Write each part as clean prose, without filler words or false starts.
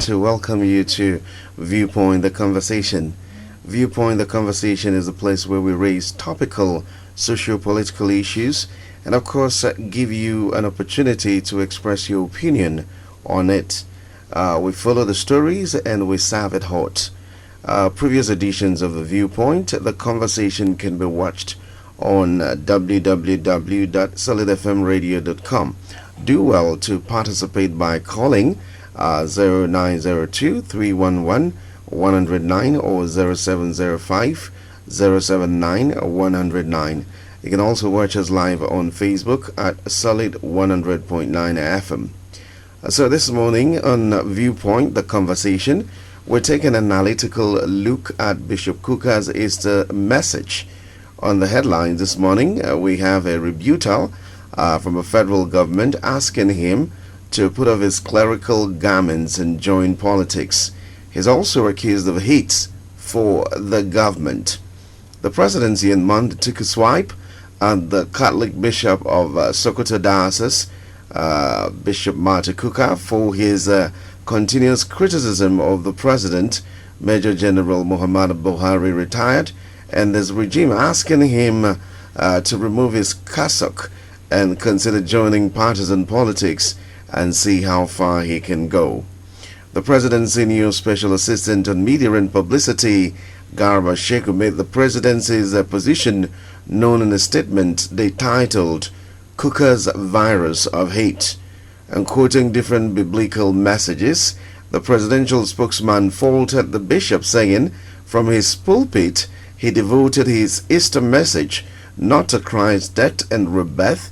to welcome you to Viewpoint the Conversation. Viewpoint the Conversation is a place where we raise topical socio-political issues and, of course, give you an opportunity to express your opinion on it. We follow the stories and we serve it hot. Previous editions of the Viewpoint, the conversation can be watched on www.solidfmradio.com. Do well to participate by calling 0902-311-109 or 0705-079-109. You can also watch us live on Facebook at Solid 100.9 FM. So this morning on Viewpoint, the conversation, we're taking an analytical look at Bishop KUKAR's Easter message. On the headlines this morning, we have a rebuttal from a federal government asking him to put off his clerical garments and join politics. He's also accused of hate for the government. The presidency in month took a swipe at the Catholic Bishop of Sokoto Diocese, Bishop Martin KUKAR, for his continuous criticism of the president, Major General Muhammadu Buhari, retired, and his regime asking him to remove his cassock and consider joining partisan politics and see how far he can go. The presidency new special assistant on media and publicity, Gabriel, made the presidency's position known in a statement they titled KUKAR's Virus of Hate. And quoting different biblical messages, the presidential spokesman faulted the bishop, saying from his pulpit he devoted his Easter message not to Christ's death and rebirth,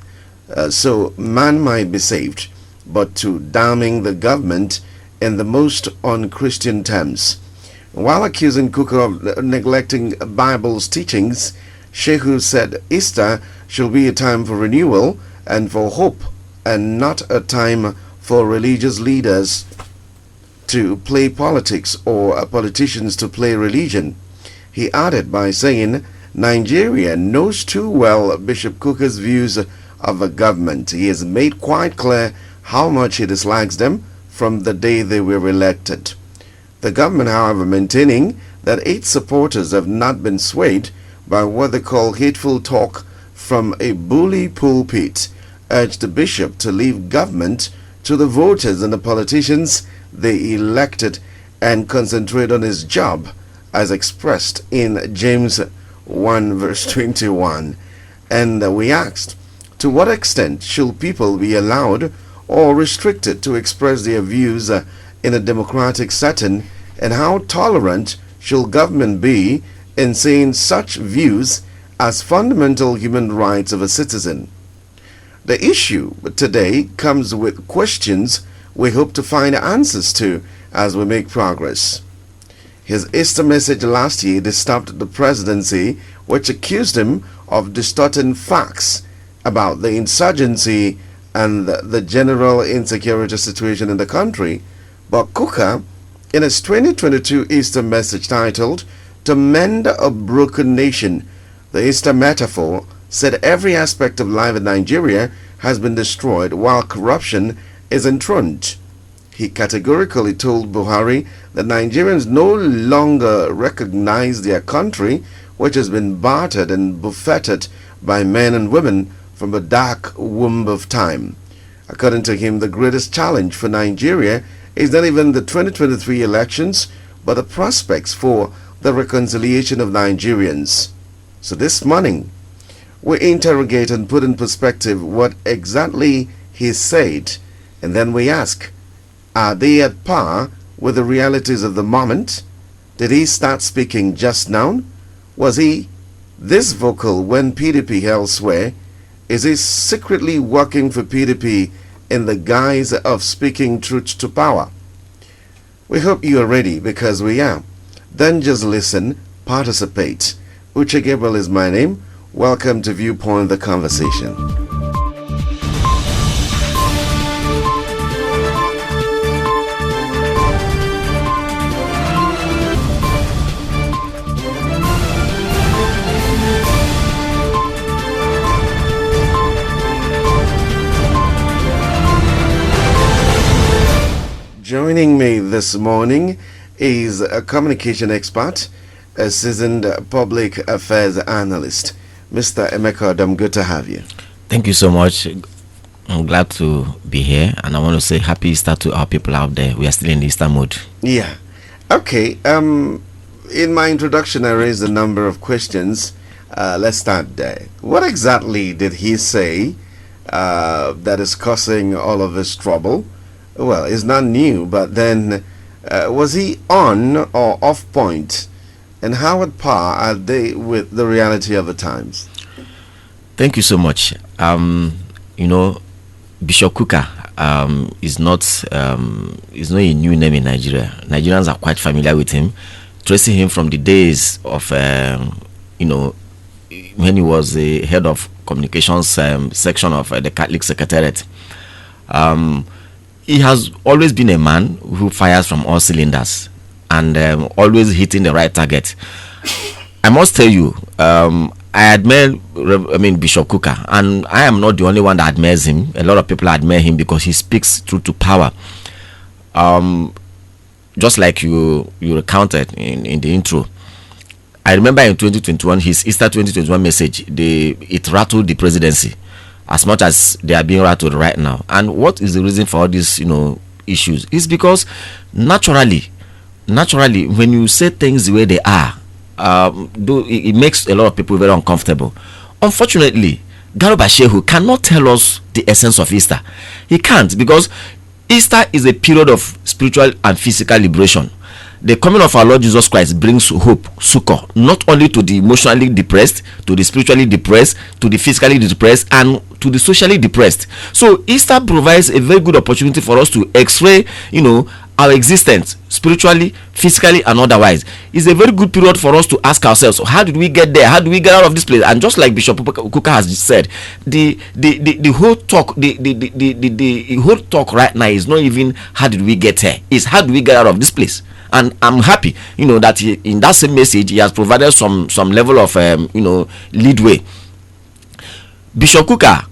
so man might be saved, but to damning the government in the most unchristian terms. While accusing KUKAR of neglecting Bible's teachings, Shehu said Easter should be a time for renewal and for hope, and not a time for religious leaders to play politics or politicians to play religion. He added by saying Nigeria knows too well Bishop KUKAR's views of the government. He has made quite clear how much he dislikes them from the day they were elected. The government, however, maintaining that its supporters have not been swayed by what they call hateful talk from a bully pulpit, urged the bishop to leave government to the voters and the politicians they elected and concentrate on his job, as expressed in James 1 verse 21. And we asked, to what extent should people be allowed or restricted to express their views in a democratic setting, and how tolerant should government be in saying such views as fundamental human rights of a citizen? The issue today comes with questions we hope to find answers to as we make progress. His Easter message last year disturbed the presidency, which accused him of distorting facts about the insurgency and the general insecurity situation in the country. But KUKAR, in his 2022 Easter message titled To Mend a Broken Nation, the Easter metaphor, said every aspect of life in Nigeria has been destroyed while corruption is enthroned. He categorically told Buhari that Nigerians no longer recognize their country, which has been battered and buffeted by men and women from the dark womb of time. According to him, the greatest challenge for Nigeria is not even the 2023 elections, but the prospects for the reconciliation of Nigerians. So this morning, we interrogate and put in perspective what exactly he said, and then we ask, are they at par with the realities of the moment? Did he start speaking just now? Was he this vocal when PDP elsewhere? Is he secretly working for PDP in the guise of speaking truth to power? We hope you are ready, because we are. Then just listen, participate. Uche Gabriel is my name. Welcome to Viewpoint the Conversation. Joining me this morning is a communication expert, a seasoned public affairs analyst, Mr. Emeka Adam. Good to have you. Thank you so much. I'm glad to be here, and I want to say happy Easter to our people out there. We are still in the Easter mode. Yeah. Okay. In my introduction, I raised a number of questions. Let's start there. What exactly did he say that is causing all of this trouble? Well, it's not new, but then was he on or off point? And how at par are they with the reality of the times? Thank you so much. Bishop KUKAR is not a new name in Nigeria. Nigerians are quite familiar with him, tracing him from the days of when he was the head of communications section of the Catholic Secretariat. He has always been a man who fires from all cylinders and always hitting the right target. I must tell you, I admire Bishop KUKAR, and I am not the only one that admires him. A lot of people admire him because he speaks truth to power. Just like you recounted in the intro. I remember in 2021, his Easter 2021 message, it rattled the presidency as much as they are being rattled right now. And what is the reason for all these issues? It's because naturally, when you say things the way they are, it makes a lot of people very uncomfortable. Unfortunately, Gabriel cannot tell us the essence of Easter. He can't, because Easter is a period of spiritual and physical liberation. The coming of our Lord Jesus Christ brings hope, succor, not only to the emotionally depressed, to the spiritually depressed, to the physically depressed, and to the socially depressed. So Easter provides a very good opportunity for us to x-ray, our existence spiritually, physically, and otherwise. It's a very good period for us to ask ourselves, how did we get there? How do we get out of this place? And just like Bishop KUKAR has said, the whole talk, the whole talk right now is not even how did we get here, it's how do we get out of this place. And I'm happy, that in that same message he has provided some level of leadway. Bishop KUKAR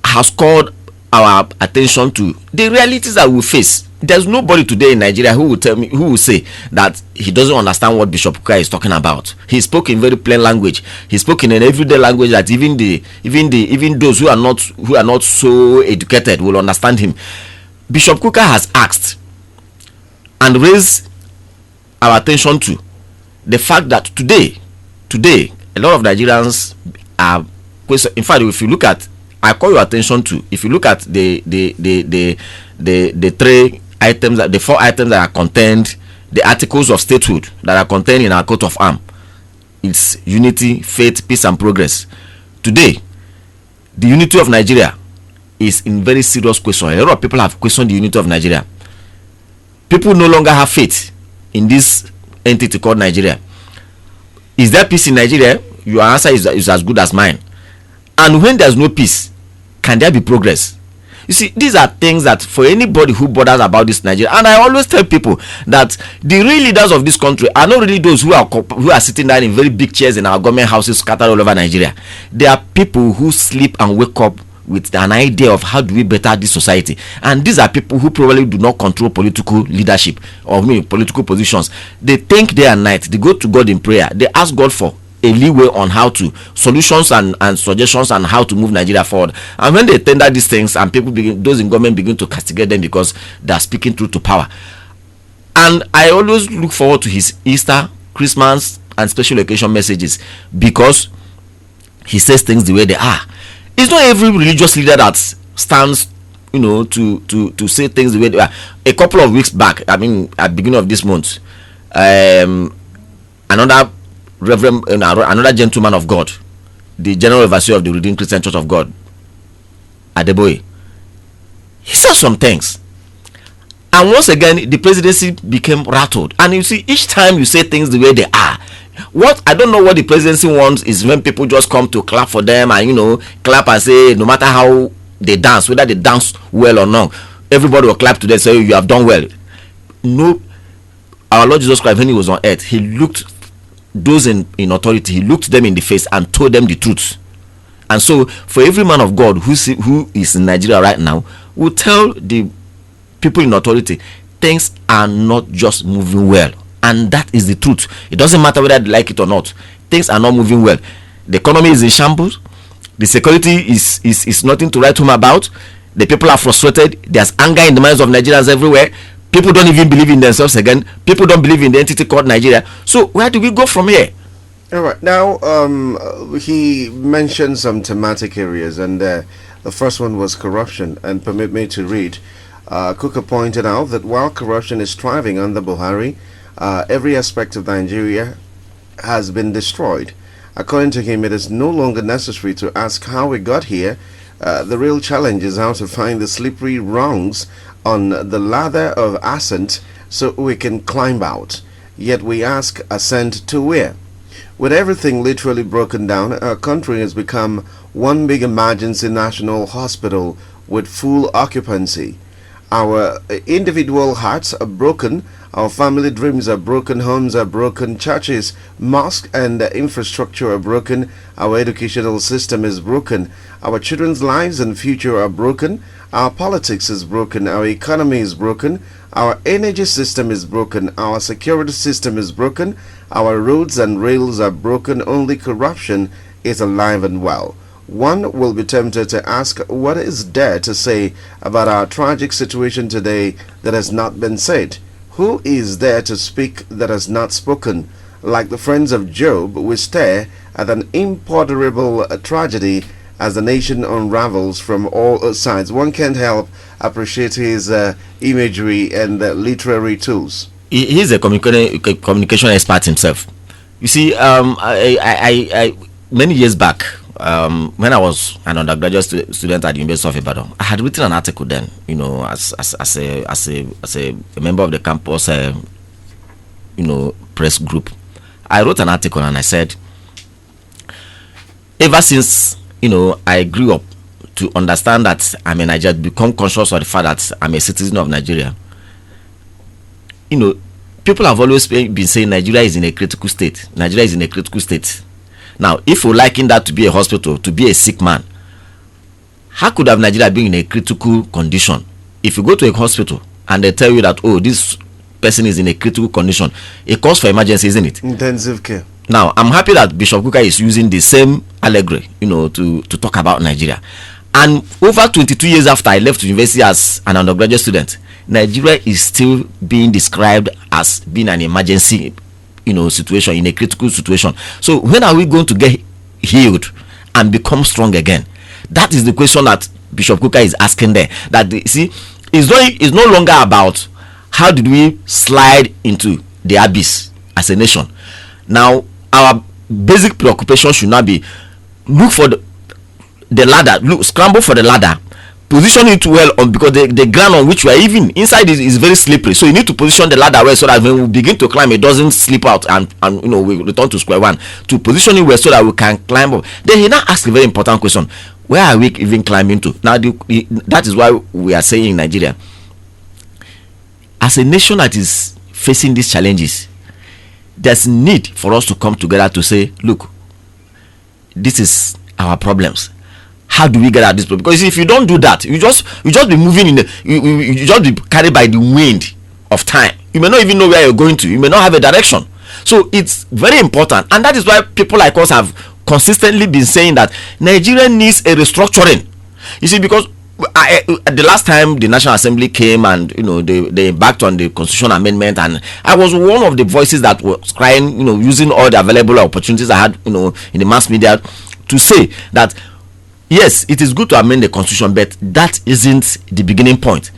has called our attention to the realities that we face. There's nobody today in Nigeria who will say that he doesn't understand what Bishop KUKAR is talking about. He spoke in very plain language. He spoke in an everyday language that even those who are not so educated will understand him. Bishop KUKAR has asked and raised our attention to the fact that today a lot of Nigerians are question. In fact, if you look at, I call your attention to, if you look at the 3 items, the 4 items that are contained, the articles of statehood that are contained in our coat of arms, it's unity, faith, peace, and progress. Today, the unity of Nigeria is in very serious question. A lot of people have questioned the unity of Nigeria. People no longer have faith in this entity called Nigeria. Is there peace in Nigeria? Your answer is as good as mine. And when there's no peace, can there be progress? You see, these are things that for anybody who bothers about this Nigeria, and I always tell people that the real leaders of this country are not really those who are sitting down in very big chairs in our government houses scattered all over Nigeria. They are people who sleep and wake up with an idea of how do we better this society. And these are people who probably do not control political leadership or political positions. They think day and night. They go to God in prayer. They ask God for a leeway on how to solutions and suggestions on how to move Nigeria forward. And when they tender these things, and those in government begin to castigate them because they are speaking truth to power. And I always look forward to his Easter, Christmas, and special occasion messages, because he says things the way they are. It's not every religious leader that stands, to say things the way they are. A couple of weeks back, at the beginning of this month, another gentleman of God, the general overseer of the Redeemed Christian Church of God, Adeboye, he said some things, and once again the presidency became rattled. And you see, each time you say things the way they are, what I don't know what the presidency wants is when people just come to clap for them and clap and say, no matter how they dance, whether they dance well or not, everybody will clap to them, say, you have done well. No, our Lord Jesus Christ, when he was on earth, he looked those in authority, he looked them in the face and told them the truth. And so for every man of God who is in Nigeria right now, will tell the people in authority, things are not just moving well, and that is the truth. It doesn't matter whether they like it or not. Things are not moving well. The economy is in shambles. The security is nothing to write home about. The people are frustrated. There's anger in the minds of Nigerians everywhere. People don't even believe in themselves again. People don't believe in the entity called Nigeria. So where do we go from here? All right. Now, he mentioned some thematic areas, and the first one was corruption. And permit me to read. KUKAR pointed out that while corruption is thriving under Buhari, every aspect of Nigeria has been destroyed. According to him, it is no longer necessary to ask how we got here. The real challenge is how to find the slippery rungs on the ladder of ascent so we can climb out. Yet we ask, ascent to where? With everything literally broken down, our country has become one big emergency national hospital with full occupancy. Our individual hearts are broken, our family dreams are broken, homes are broken, churches, mosques and infrastructure are broken, our educational system is broken, our children's lives and future are broken, our politics is broken, our economy is broken, our energy system is broken, our security system is broken, our roads and rails are broken, only corruption is alive and well. One will be tempted to ask, what is there to say about our tragic situation today that has not been said? Who is there to speak that has not spoken? Like the friends of Job, we stare at an impondderable tragedy as the nation unravels from all sides. One can't help appreciate his imagery and literary tools. He's a communication expert himself. You see, I many years back, when I was an undergraduate student at the University of Ibadan, I had written an article then, as a member of the campus, press group. I wrote an article and I said, ever since, I grew up to understand that I'm a Nigerian, become conscious of the fact that I'm a citizen of Nigeria. People have always been saying Nigeria is in a critical state. Nigeria is in a critical state. Now, if you liken that to be a hospital, to be a sick man, how could have Nigeria been in a critical condition? If you go to a hospital and they tell you that, oh, this person is in a critical condition, it calls for emergency, isn't it? Intensive care. Now, I'm happy that Bishop KUKAR is using the same allegory, to talk about Nigeria. And over 22 years after I left university as an undergraduate student, Nigeria is still being described as being an emergency situation, in a critical situation. So when are we going to get healed and become strong again? That is the question that Bishop KUKAR is asking there. That it's no longer about how did we slide into the abyss as a nation. Now our basic preoccupation should not be look for the ladder, scramble for the ladder, position it well on, because the ground on which we are even inside is very slippery. So you need to position the ladder well so that when we begin to climb, it doesn't slip out and we return to square one. To position it well so that we can climb up. Then he now asks a very important question: where are we even climbing to? Now that is why we are saying in Nigeria, as a nation that is facing these challenges, there's need for us to come together to say, look, this is our problems. How do we get out of this problem? Because if you don't do that, you just be moving you just be carried by the wind of time. You may not even know where you're going to. You may not have a direction. So it's very important, and that is why people like us have consistently been saying that Nigeria needs a restructuring. You see, because the last time the National Assembly came and they embarked on the constitutional amendment, and I was one of the voices that was crying, using all the available opportunities I had, in the mass media, to say that yes, it is good to amend the constitution, but that isn't the beginning point.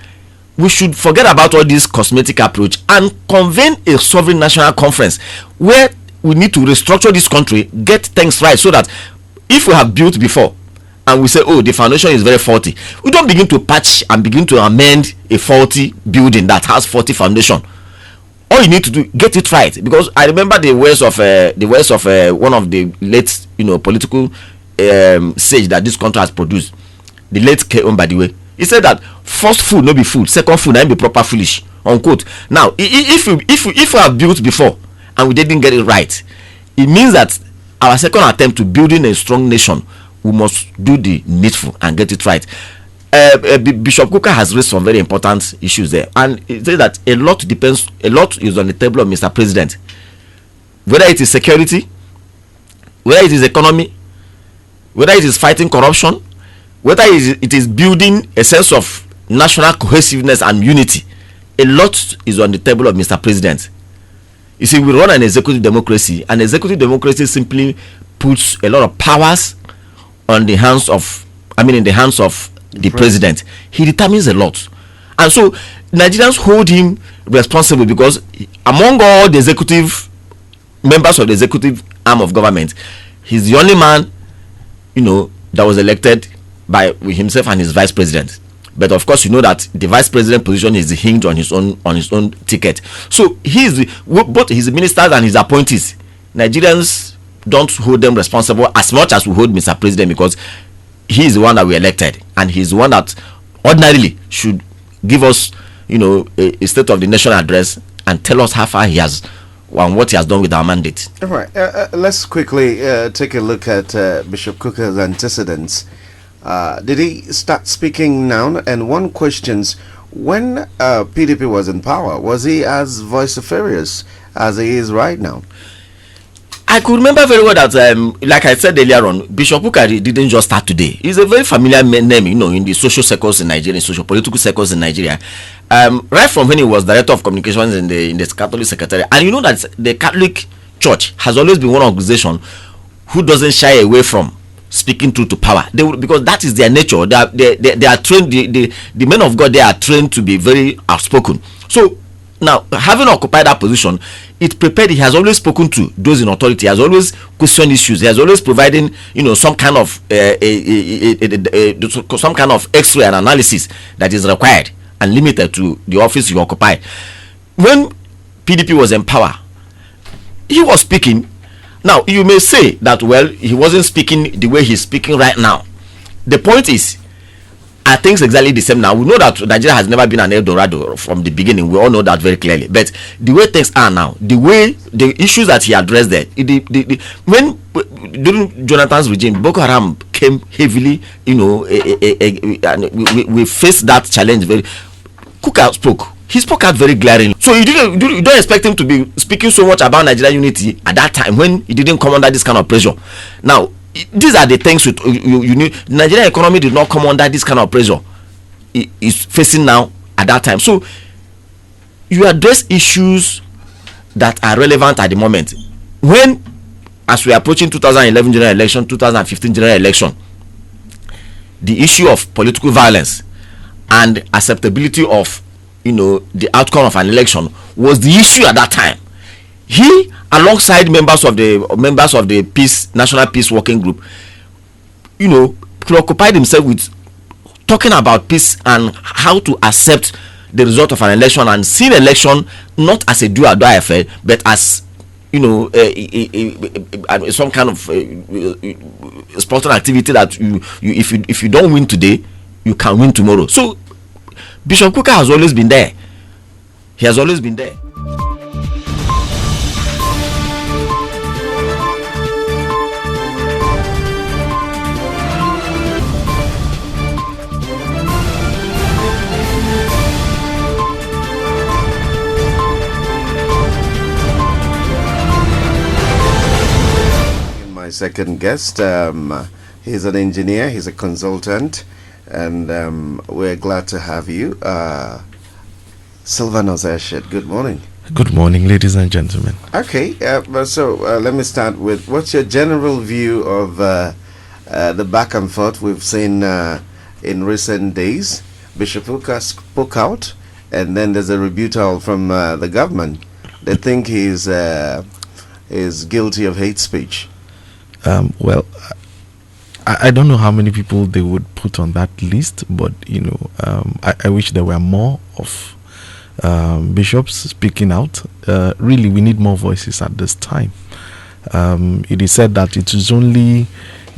We should forget about all this cosmetic approach and convene a sovereign national conference where we need to restructure this country, get things right, so that if we have built before and we say, oh, the foundation is very faulty, we don't begin to patch and begin to amend a faulty building that has faulty foundation. All you need to do, get it right. Because I remember the words of one of the late political sage that this country has produced, the late K.O. by the way. He said that first food no be food, second food na be proper foolish, unquote. Now if we have built before and we didn't get it right, it means that our second attempt to building a strong nation, we must do the needful and get it right. Bishop KUKAR has raised some very important issues there, and it says that a lot is on the table of Mr. President, whether it is security, whether it is economy, whether it is fighting corruption, whether it is building a sense of national cohesiveness and unity. A lot is on the table of Mr. President. You see, we run an executive democracy, and executive democracy simply puts a lot of powers in the hands of the president. He determines a lot, and so Nigerians hold him responsible because among all the executive members of the executive arm of government, he's the only man, that was elected by himself and his vice president. But of course, you know that the vice president position is hinged on his own ticket. So both his ministers and his appointees, Nigerians don't hold them responsible as much as we hold Mr. President, because he is the one that we elected, and he's the one that ordinarily should give us, a state of the nation address and tell us how far he has and what he has done with our mandate. All right. Let's quickly take a look at Bishop KUKAR's antecedents. Did he start speaking now? And one questions, when PDP was in power, was he as vociferous as he is right now? I could remember very well that, like I said earlier on, Bishop KUKAR didn't just start today. He's a very familiar name, in the social circles in Nigeria, in social political circles in Nigeria. Right from when he was director of communications in the Catholic Secretariat, and you know that the Catholic Church has always been one organization who doesn't shy away from speaking truth to power. Because that is their nature. They are trained. The men of God, they are trained to be very outspoken. So now, having occupied that position, it prepared. He has always spoken to those in authority. He has always questioned issues. He has always providing, some kind of some kind of X-ray and analysis that is required and limited to the office you occupy. When PDP was in power, he was speaking. Now, you may say that, well, he wasn't speaking the way he's speaking right now. The point is, are things exactly the same now? We know that Nigeria has never been an El Dorado from the beginning. We all know that very clearly. But the way things are now, the issues that he addressed there, when during Jonathan's regime, Boko Haram came heavily, we faced that challenge very. KUKAR spoke. He spoke out very glaringly. So you don't expect him to be speaking so much about Nigerian unity at that time when he didn't come under this kind of pressure. Now, these are the things you need. The Nigerian economy did not come under this kind of pressure. It is facing now at that time. So you address issues that are relevant at the moment. When, as we are approaching 2011 general election, 2015 general election, the issue of political violence and acceptability of the outcome of an election was the issue at that time. He, alongside members of the National Peace Working Group, preoccupied himself with talking about peace and how to accept the result of an election, and seeing election not as a do or die affair, but as some kind of sporting activity that if you don't win today, you can win tomorrow. So Bishop KUKAR has always been there. He has always been there. My second guest, he's an engineer, he's a consultant, and we're glad to have you. Silvanus Eshed, good morning. Good morning, ladies and gentlemen. Okay, so let me start with, what's your general view of the back and forth we've seen in recent days? Bishop KUKAR spoke out, and then there's a rebuttal from the government. They think he's guilty of hate speech. Well, I don't know how many people they would put on that list, but I wish there were more of bishops speaking out. Really, we need more voices at this time. It is said that it is only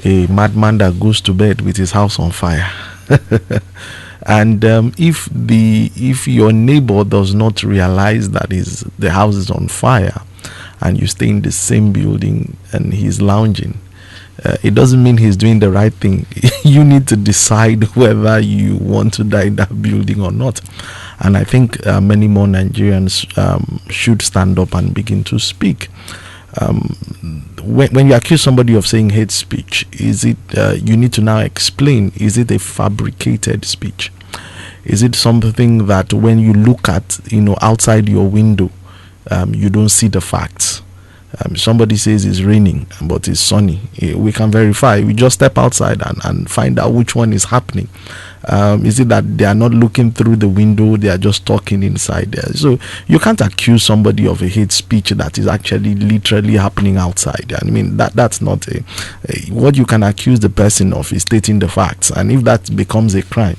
a madman that goes to bed with his house on fire. And if your neighbor does not realize that the house is on fire, and you stay in the same building and he's lounging, it doesn't mean he's doing the right thing. You need to decide whether you want to die in that building or not. And I think many more Nigerians should stand up and begin to speak. When you accuse somebody of saying hate speech, is it you need to now explain, is it a fabricated speech? Is it something that when you look at, outside your window, you don't see the facts? Somebody says it's raining, but it's sunny. We can verify. We just step outside and find out which one is happening. Is it that they are not looking through the window, they are just talking inside there? So you can't accuse somebody of a hate speech that is actually literally happening outside. I mean, that's not what you can accuse the person of is stating the facts. And if that becomes a crime,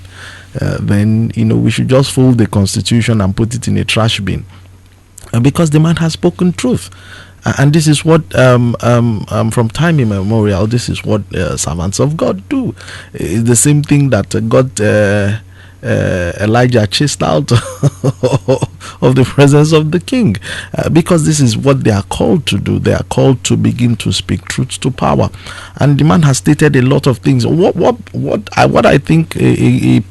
then we should just fold the constitution and put it in a trash bin, because the man has spoken truth. And this is what from time immemorial, this is what servants of God do. It's the same thing that God Elijah chased out of the presence of the king, because this is what they are called to do. They are called to begin to speak truth to power. And the man has stated a lot of things. What I think a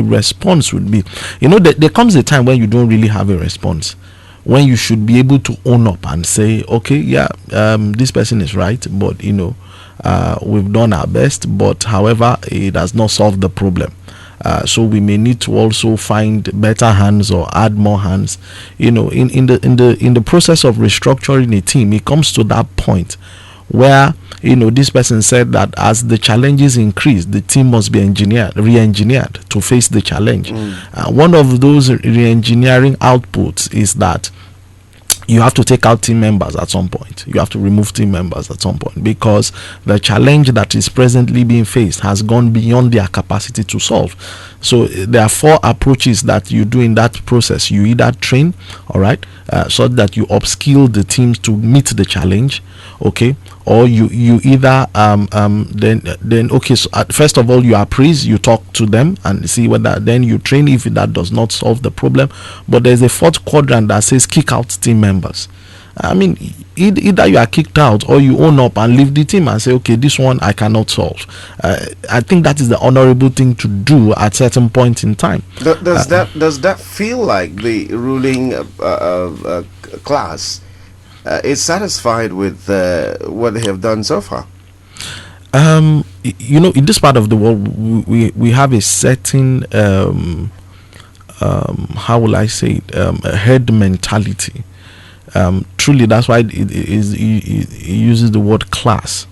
response would be, there comes a time when you don't really have a response, when you should be able to own up and say, okay, this person is right, but we've done our best, but however, it has not solved the problem. So we may need to also find better hands or add more hands. In the process of restructuring a team, it comes to that point where this person said that as the challenges increase, the team must be re-engineered to face the challenge. One of those re-engineering outputs is that you have to take out team members at some point. You have to remove team members at some point, because the challenge that is presently being faced has gone beyond their capacity to solve. So there are 4 approaches that you do in that process. You either train, all right, so that you upskill the teams to meet the challenge, okay, or you either then okay, so first of all you appraise, you talk to them and see whether, then you train if that does not solve the problem. But there's a 4th quadrant that says kick out team members. I mean, either you are kicked out or you own up and leave the team and say, okay, this one I cannot solve. I think that is the honorable thing to do at certain point in time. Does that feel like the ruling class is satisfied with what they have done so far? In this part of the world, we have a certain how will I say it, a herd mentality. Truly, that's why it uses the word class.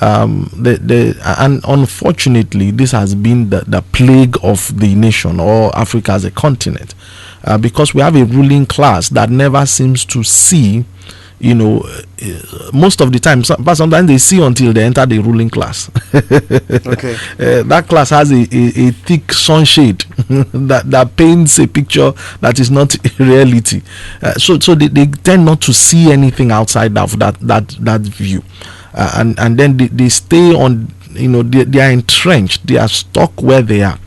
And unfortunately, this has been the plague of the nation or Africa as a continent, because we have a ruling class that never seems to see, most of the time, but sometimes they see until they enter the ruling class. Okay. That class has a thick sunshade that paints a picture that is not reality. So they tend not to see anything outside of that view, and then they stay on. They are entrenched. They are stuck where they are.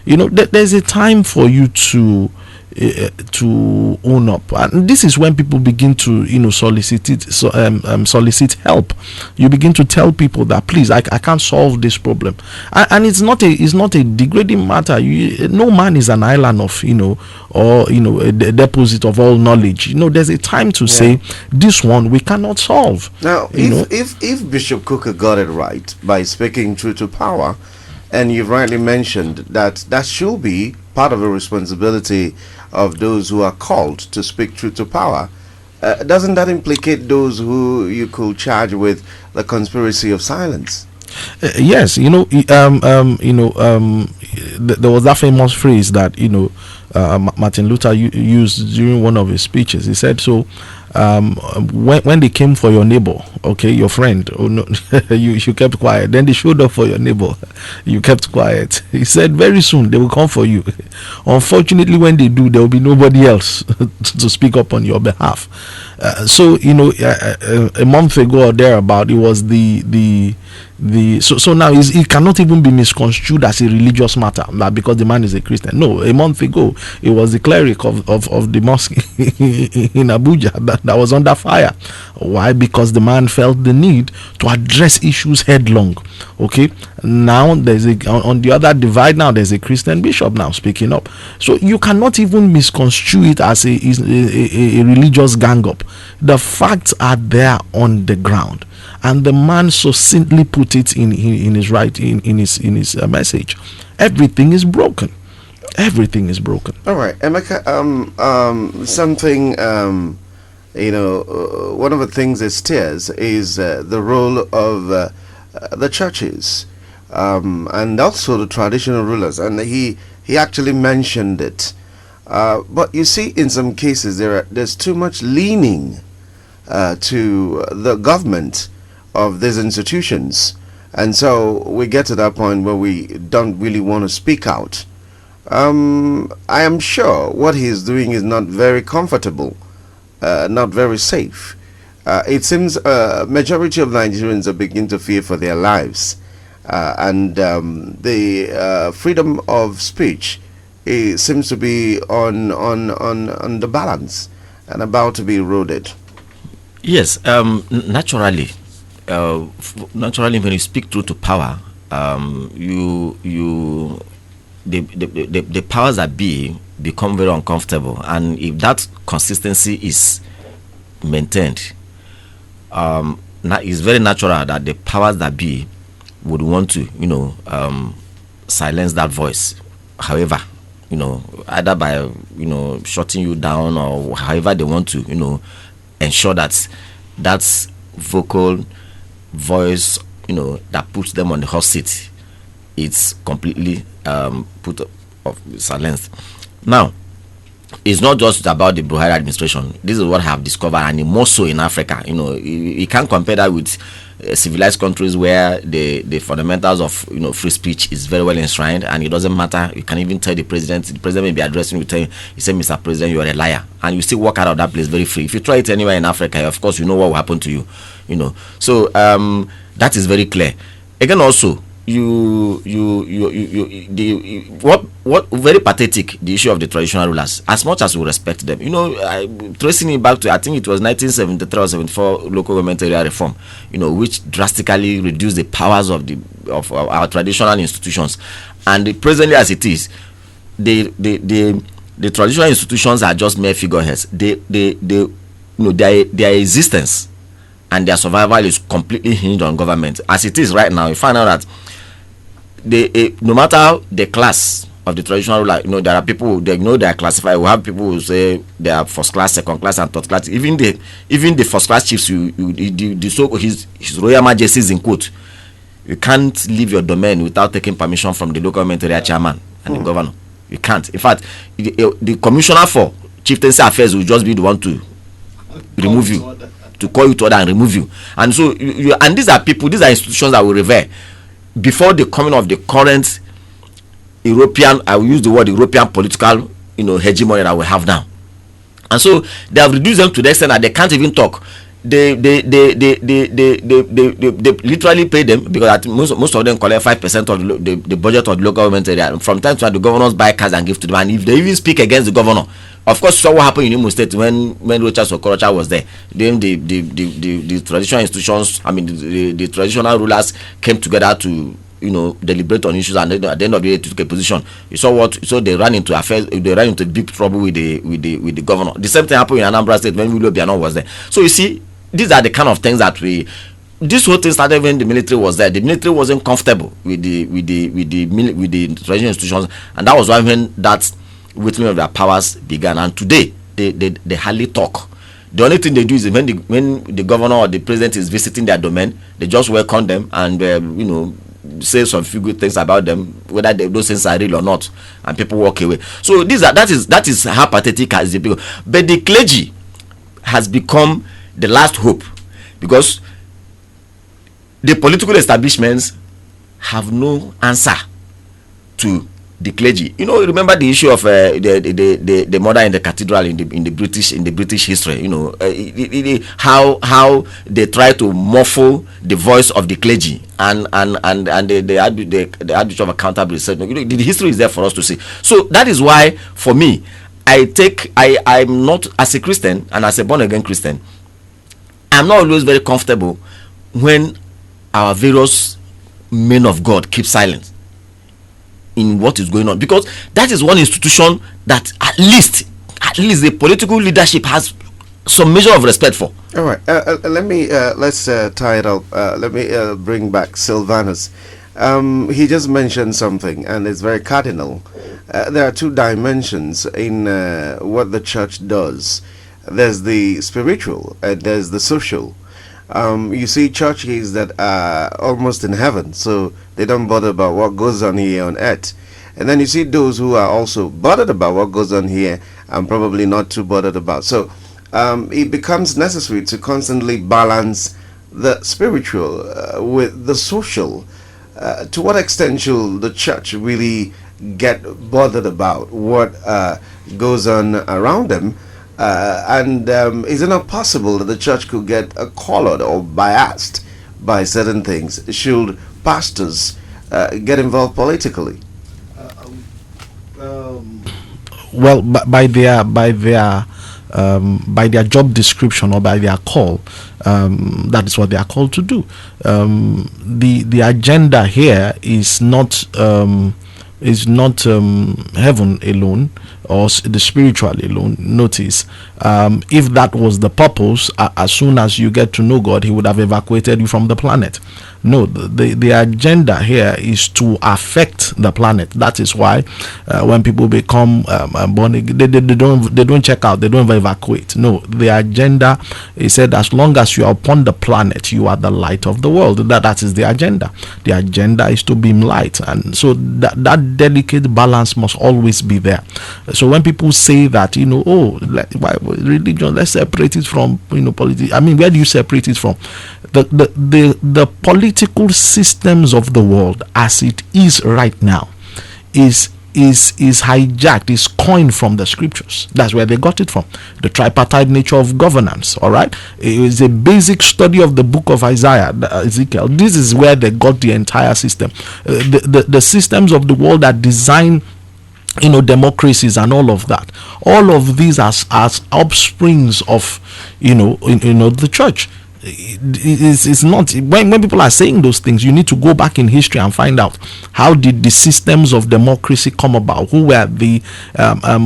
There's a time for you to own up, and this is when people begin to solicit help. You begin to tell people that, please, I can't solve this problem, and it's not a degrading matter. No man is an island of or a deposit of all knowledge. There's a time to say this one we cannot solve. Now, if Bishop KUKAR got it right by speaking truth to power, and you've rightly mentioned that should be part of the responsibility of those who are called to speak truth to power, doesn't that implicate those who you could charge with the conspiracy of silence? Yes, there was that famous phrase that Martin Luther used during one of his speeches. He said, so when they came for your neighbor, okay, your friend, you kept quiet. Then they showed up for your neighbor, you kept quiet. He said, very soon they will come for you. Unfortunately, when they do, there will be nobody else to speak up on your behalf. So a month ago or thereabout, it was so now it cannot even be misconstrued as a religious matter, that because the man is a Christian. No, a month ago it was the cleric of the mosque in Abuja that was under fire. Why? Because the man felt the need to address issues headlong. Okay, now there's on the other divide, now there's a Christian bishop now speaking up. So you cannot even misconstrue it as a religious gang up. The facts are there on the ground, and the man succinctly put it in his message. Everything is broken. Everything is broken. All right, Emeka. Something. One of the things it stirs is the role of the churches, and also the traditional rulers, and he actually mentioned it. But you see, in some cases, there's too much leaning to the government of these institutions, and so we get to that point where we don't really want to speak out. I am sure what he is doing is not very comfortable, not very safe. It seems majority of Nigerians are beginning to fear for their lives, and the freedom of speech seems to be on the balance and about to be eroded. Yes, naturally, when you speak truth to power, the powers that be become very uncomfortable, and if that consistency is maintained, it's very natural that the powers that be would want to silence that voice. However, either by shutting you down, or however they want to ensure that that's vocal voice that puts them on the hot seat, it's completely put off, silenced. Now, it's not just about the Buhari administration. This is what I have discovered, and more so in Africa. You can't compare that with civilized countries where the fundamentals of free speech is very well enshrined, and it doesn't matter. You can even tell the president may be addressing you, he say, Mr. President, you are a liar, and you still walk out of that place very free. If you try it anywhere in Africa, of course you know what will happen to you. So that is very clear. Again, also, what very pathetic, the issue of the traditional rulers. As much as we respect them, tracing it back to, I think it was 1973 or 74 local government area reform, which drastically reduced the powers of our traditional institutions. And presently, as it is, the traditional institutions are just mere figureheads. Their existence and their survival is completely hinged on government. As it is right now, you find out that no matter the class of the traditional ruler, there are people they are classified. We have people who say they are first class, second class, and third class. Even the first class chiefs, his Royal Majesty's in quote, you can't leave your domain without taking permission from the local government area chairman and the governor. You can't. In fact, the commissioner for chieftaincy affairs will just be the one to remove you, to call you to order and remove you. And so and these are institutions that we revere before the coming of the current European, I will use the word European political hegemony that we have now. And so they have reduced them to the extent that they can't even talk. They literally pay them, because most of them collect 5% of the budget of the local government area. And from time to time, the governors buy cars and give to them. And if they even speak against the governor, of course, so what happened in Imo State when Rochas Okorocha was there? Then the traditional institutions, the traditional rulers came together to deliberate on issues, and at the end of the day to take a position. You saw what? So they ran into affairs. They ran into big trouble with the governor. The same thing happened in Anambra State when Willow Biano was there. So you see, these are the kind of things that this whole thing started when the military was there. The military wasn't comfortable with the traditional institutions, and that was why when that weakening of their powers began. And today they hardly talk. The only thing they do is when the governor or the president is visiting their domain, they just welcome them and say some few good things about them, whether those things are real or not, and people walk away. So that is how pathetic has the people. But the clergy has become the last hope, because the political establishments have no answer to the clergy. You know, remember the issue of the murder in the cathedral in the British history. You know, how they try to muffle the voice of the clergy, and the Archbishop of Canterbury said, you know, the history is there for us to see. So that is why, for me, I'm not, as a Christian and as a born again Christian, I'm not always very comfortable when our various men of God keep silent in what is going on, because that is one institution that at least the political leadership has some measure of respect for. All right, let's tie it up. Let me bring back Sylvanus. He just mentioned something, and it's very cardinal. There are two dimensions in what the church does. There's the spiritual and there's the social. You see churches that are almost in heaven, so they don't bother about what goes on here on earth. And then you see those who are also bothered about what goes on here and probably not too bothered about. So it becomes necessary to constantly balance the spiritual with the social. To what extent should the church really get bothered about what goes on around them? And is it not possible that the church could get colored or biased by certain things? Should pastors get involved politically? Well, by their job description or by their call, that is what they are called to do. The agenda here is not heaven alone or the spiritual alone. Notice, if that was the purpose, as soon as you get to know God, he would have evacuated you from the planet. No, the agenda here is to affect the planet. That is why when people become born again, they don't check out, they don't evacuate. No, the agenda is said, as long as you are upon the planet, you are the light of the world. That is the agenda. The agenda is to beam light, and so that delicate balance must always be there. So when people say that, you know, religion, let's separate it from, you know, politics. I mean, where do you separate it from? The political systems of the world as it is right now is hijacked, is coined from the scriptures. That's where they got it from. The tripartite nature of governance. All right, it is a basic study of the book of Ezekiel. This is where they got the entire system. The systems of the world are designed, you know, democracies and all of that. All of these as offsprings of, you know, the church. It's not, when people are saying those things, you need to go back in history and find out how did the systems of democracy come about, who were the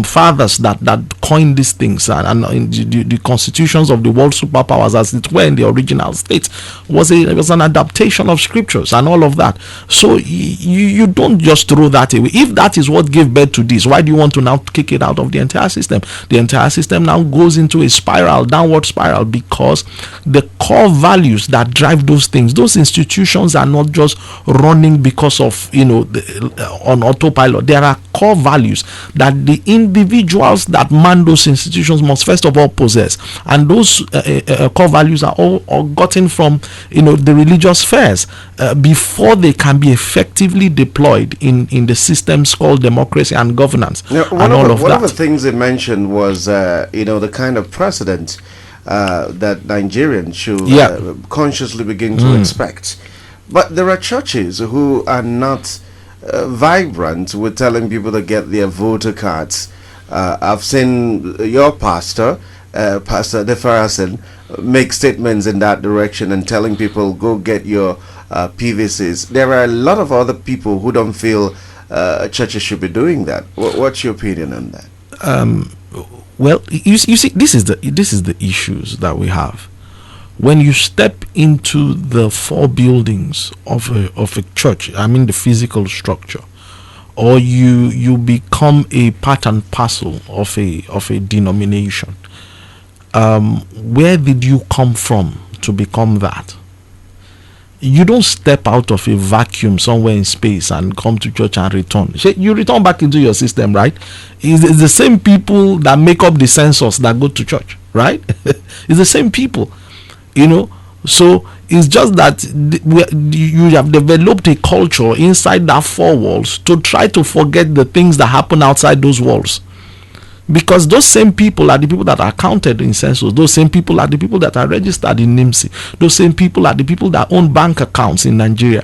fathers that coined these things, and the constitutions of the world superpowers, as it were in the original state, was an adaptation of scriptures and all of that. So you don't just throw that away. If that is what gave birth to this, why do you want to now kick it out of the entire system? The entire system now goes into a spiral, downward spiral, because the core values that drive those things, those institutions are not just running because of, you know, on autopilot. There are core values that the individuals that man those institutions must first of all possess, and those core values are all gotten from, you know, the religious spheres before they can be effectively deployed in the systems called democracy and governance. One of the things they mentioned was you know, the kind of precedent that Nigerians should consciously begin to expect. But there are churches who are not vibrant with telling people to get their voter cards. I've seen your pastor, Pastor Defarasin, make statements in that direction and telling people, go get your PVCs. There are a lot of other people who don't feel churches should be doing that. What's your opinion on that? Well, you see, this is the issues that we have. When you step into the four buildings of a church, I mean the physical structure, or you become a part and parcel of a denomination, where did you come from to become that? You don't step out of a vacuum somewhere in space and come to church and return. You return back into your system, right? It's the same people that make up the census that go to church, right? It's the same people, you know. So it's just that you have developed a culture inside that four walls to try to forget the things that happen outside those walls. Because those same people are the people that are counted in census. Those same people are the people that are registered in NIMSI. Those same people are the people that own bank accounts in Nigeria.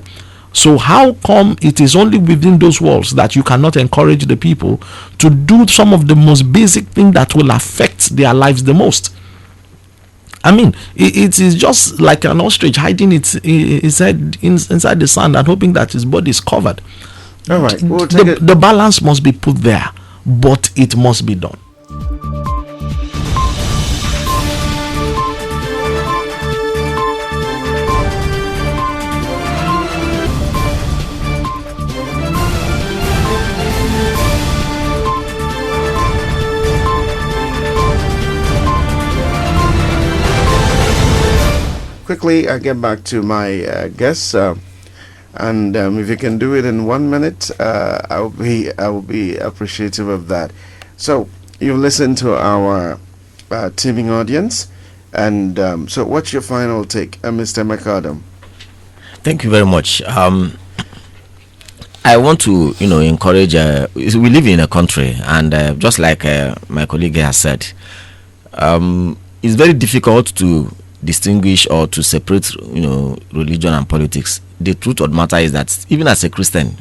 So how come it is only within those walls that you cannot encourage the people to do some of the most basic things that will affect their lives the most? I mean, it is just like an ostrich hiding its head inside the sand and hoping that his body is covered. All right. The balance must be put there, but it must be done. Quickly, I get back to my guests, and if you can do it in 1 minute, I will be appreciative of that. So you listened to our teaming audience, and so what's your final take, Mr. McAdam? Thank you very much. I want to, encourage. We live in a country, and just like my colleague has said, it's very difficult to distinguish or to separate, religion and politics. The truth of the matter is that even as a Christian,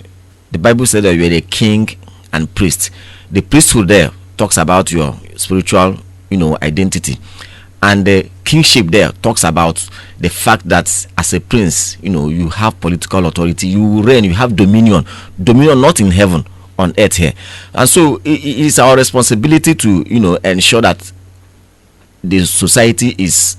the Bible said that you are a king and priest. The priesthood there talks about your spiritual, identity, and the kingship there talks about the fact that as a prince, you have political authority, you reign, you have dominion not in heaven, on earth here. And so it is our responsibility to, ensure that the society is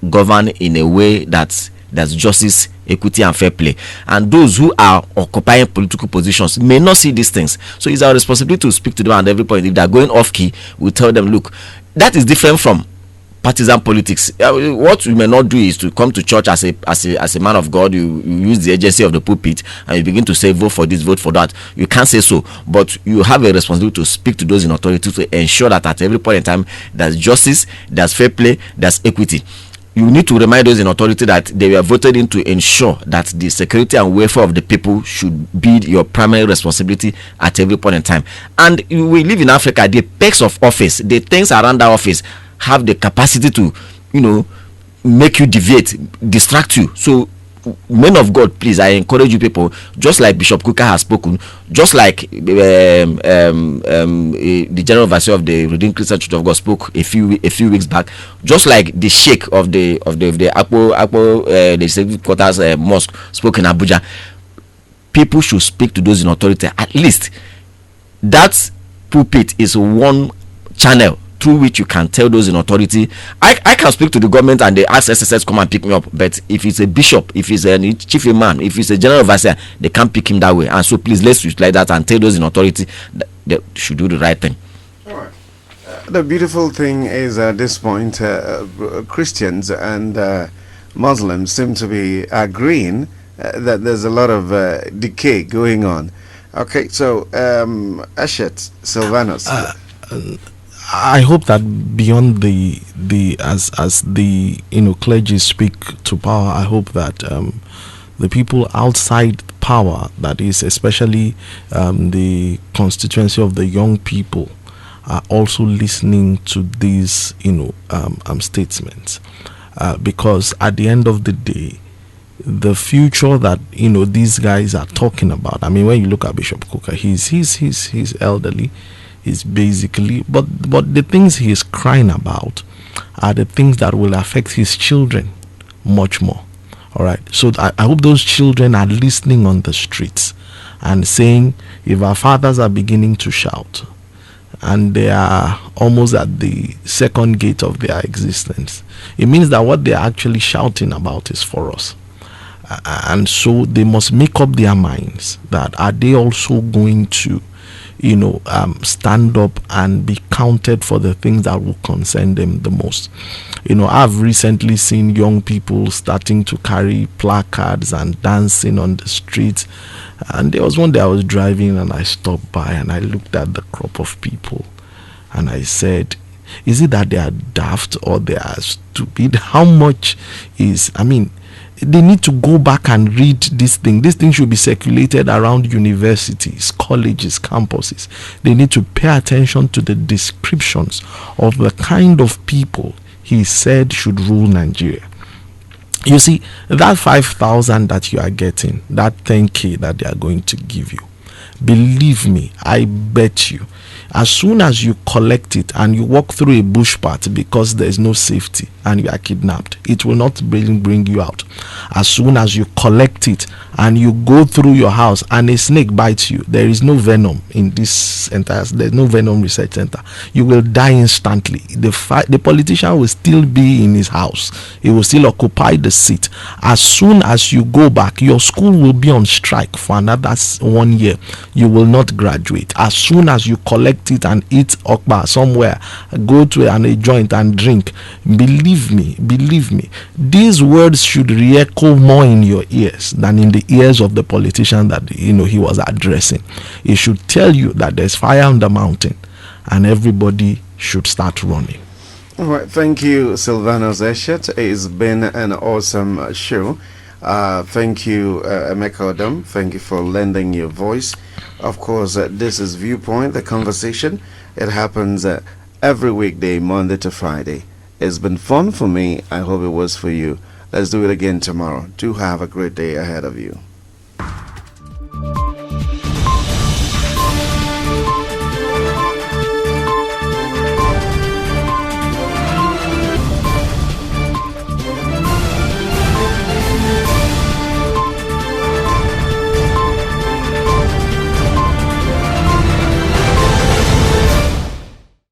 governed in a way that's justice, equity, and fair play. And those who are occupying political positions may not see these things. So it's our responsibility to speak to them at every point. If they're going off key, we tell them, look, that is different from partisan politics. What we may not do is to come to church as a man of God. You use the agency of the pulpit and you begin to say, vote for this, vote for that. You can't say so, but you have a responsibility to speak to those in authority to ensure that at every point in time there's justice, there's fair play, there's equity. You need to remind those in authority that they were voted in to ensure that the security and welfare of the people should be your primary responsibility at every point in time. And we live in Africa. The perks of office, the things around that office, have the capacity to, make you deviate, distract you. So, men of God, please, I encourage you people, just like Bishop KUKAR has spoken, just like the General Overseer of the Redeemed Christian Church of God spoke a few weeks back, just like the Sheikh of the Akpo the quarters mosque spoke in Abuja. People should speak to those in authority. At least that pulpit is one channel through which you can tell those in authority. I can speak to the government and they ask SSS come and pick me up, but if it's a bishop, if it's a chief imam, if it's a general overseer, they can't pick him that way. And so please, let's utilize that and tell those in authority that they should do the right thing. All right. The beautiful thing is at this point, Christians and Muslims seem to be agreeing that there's a lot of decay going on. Okay, so Ashet Silvanus. I hope that beyond the as the clergy speak to power, I hope that the people outside power, that is especially the constituency of the young people, are also listening to these statements, because at the end of the day, the future that these guys are talking about. I mean, when you look at Bishop KUKAR, he's elderly. Is basically, but the things he is crying about are the things that will affect his children much more. All right, so I hope those children are listening on the streets and saying, if our fathers are beginning to shout and they are almost at the second gate of their existence, it means that what they are actually shouting about is for us. And so they must make up their minds that are they also going to stand up and be counted for the things that will concern them the most. I've recently seen young people starting to carry placards and dancing on the streets. And there was one day I was driving and I stopped by and I looked at the crop of people and I said, Is it that they are daft or they are stupid? How much is, I mean, they need to go back and read this thing. This thing should be circulated around universities, colleges, campuses. They need to pay attention to the descriptions of the kind of people he said should rule Nigeria. You see, that 5,000 that you are getting, that 10K that they are going to give you, believe me, I bet you, as soon as you collect it and you walk through a bush path because there is no safety and you are kidnapped, it will not bring you out. As soon as you collect it and you go through your house and a snake bites you, there is no venom in this entire, there's no venom research center. You will die instantly. The politician will still be in his house. He will still occupy the seat. As soon as you go back, your school will be on strike for another 1 year. You will not graduate. As soon as you collect it and eat okpa somewhere, go to a joint and drink, believe me, these words should re-echo more in your ears than in the ears of the politician that he was addressing. It should tell you that there's fire on the mountain and everybody should start running. All right, thank you, Silvanus Eshet. It's been an awesome show. Thank you, Emeka Odom. Thank you for lending your voice. Of course, this is Viewpoint, the conversation. It happens every weekday, Monday to Friday. It's been fun for me. I hope it was for you. Let's do it again tomorrow. Do have a great day ahead of you.